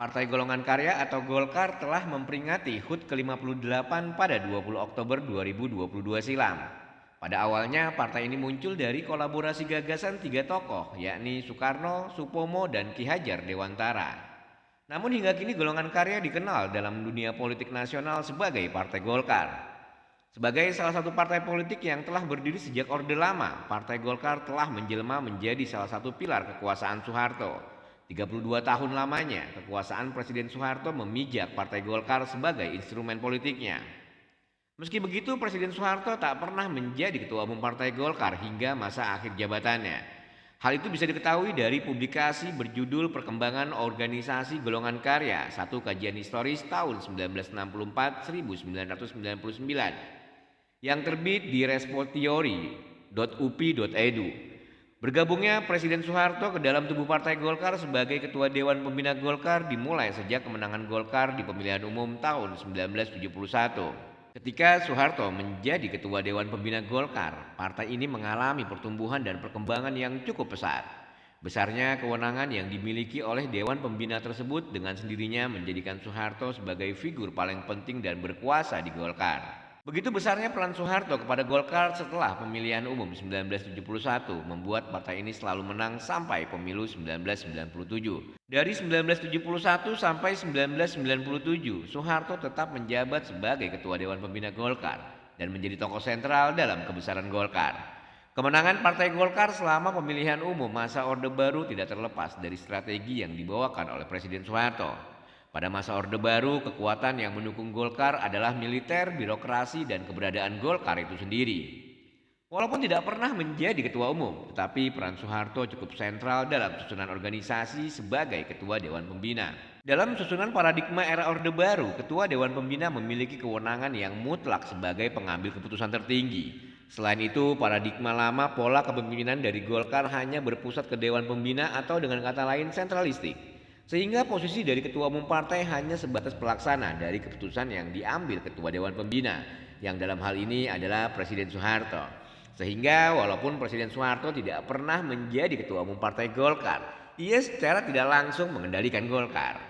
Partai Golongan Karya atau Golkar telah memperingati HUT ke-58 pada 20 Oktober 2022 silam. Pada awalnya, partai ini muncul dari kolaborasi gagasan tiga tokoh, yakni Soekarno, Supomo, dan Ki Hajar Dewantara. Namun hingga kini Golongan Karya dikenal dalam dunia politik nasional sebagai Partai Golkar. Sebagai salah satu partai politik yang telah berdiri sejak Orde Lama, Partai Golkar telah menjelma menjadi salah satu pilar kekuasaan Soeharto. 32 tahun lamanya, kekuasaan Presiden Soeharto memijak Partai Golkar sebagai instrumen politiknya. Meski begitu, Presiden Soeharto tak pernah menjadi ketua umum Partai Golkar hingga masa akhir jabatannya. Hal itu bisa diketahui dari publikasi berjudul Perkembangan Organisasi Golongan Karya, satu kajian historis tahun 1964-1999, yang terbit di respotiori.upi.edu. Bergabungnya Presiden Soeharto ke dalam tubuh Partai Golkar sebagai Ketua Dewan Pembina Golkar dimulai sejak kemenangan Golkar di pemilihan umum tahun 1971. Ketika Soeharto menjadi Ketua Dewan Pembina Golkar, partai ini mengalami pertumbuhan dan perkembangan yang cukup pesat. Besarnya kewenangan yang dimiliki oleh Dewan Pembina tersebut dengan sendirinya menjadikan Soeharto sebagai figur paling penting dan berkuasa di Golkar. Begitu besarnya peran Soeharto kepada Golkar setelah pemilihan umum 1971 membuat partai ini selalu menang sampai pemilu 1997. Dari 1971 sampai 1997, Soeharto tetap menjabat sebagai Ketua Dewan Pembina Golkar dan menjadi tokoh sentral dalam kebesaran Golkar. Kemenangan Partai Golkar selama pemilihan umum masa Orde Baru tidak terlepas dari strategi yang dibawakan oleh Presiden Soeharto. Pada masa Orde Baru, kekuatan yang mendukung Golkar adalah militer, birokrasi, dan keberadaan Golkar itu sendiri. Walaupun tidak pernah menjadi ketua umum, tetapi peran Soeharto cukup sentral dalam susunan organisasi sebagai Ketua Dewan Pembina. Dalam susunan paradigma era Orde Baru, Ketua Dewan Pembina memiliki kewenangan yang mutlak sebagai pengambil keputusan tertinggi. Selain itu, paradigma lama pola kepemimpinan dari Golkar hanya berpusat ke Dewan Pembina atau dengan kata lain sentralistik. Sehingga posisi dari ketua umum partai hanya sebatas pelaksana dari keputusan yang diambil ketua Dewan Pembina, yang dalam hal ini adalah Presiden Soeharto. Sehingga walaupun Presiden Soeharto tidak pernah menjadi ketua umum Partai Golkar, ia secara tidak langsung mengendalikan Golkar.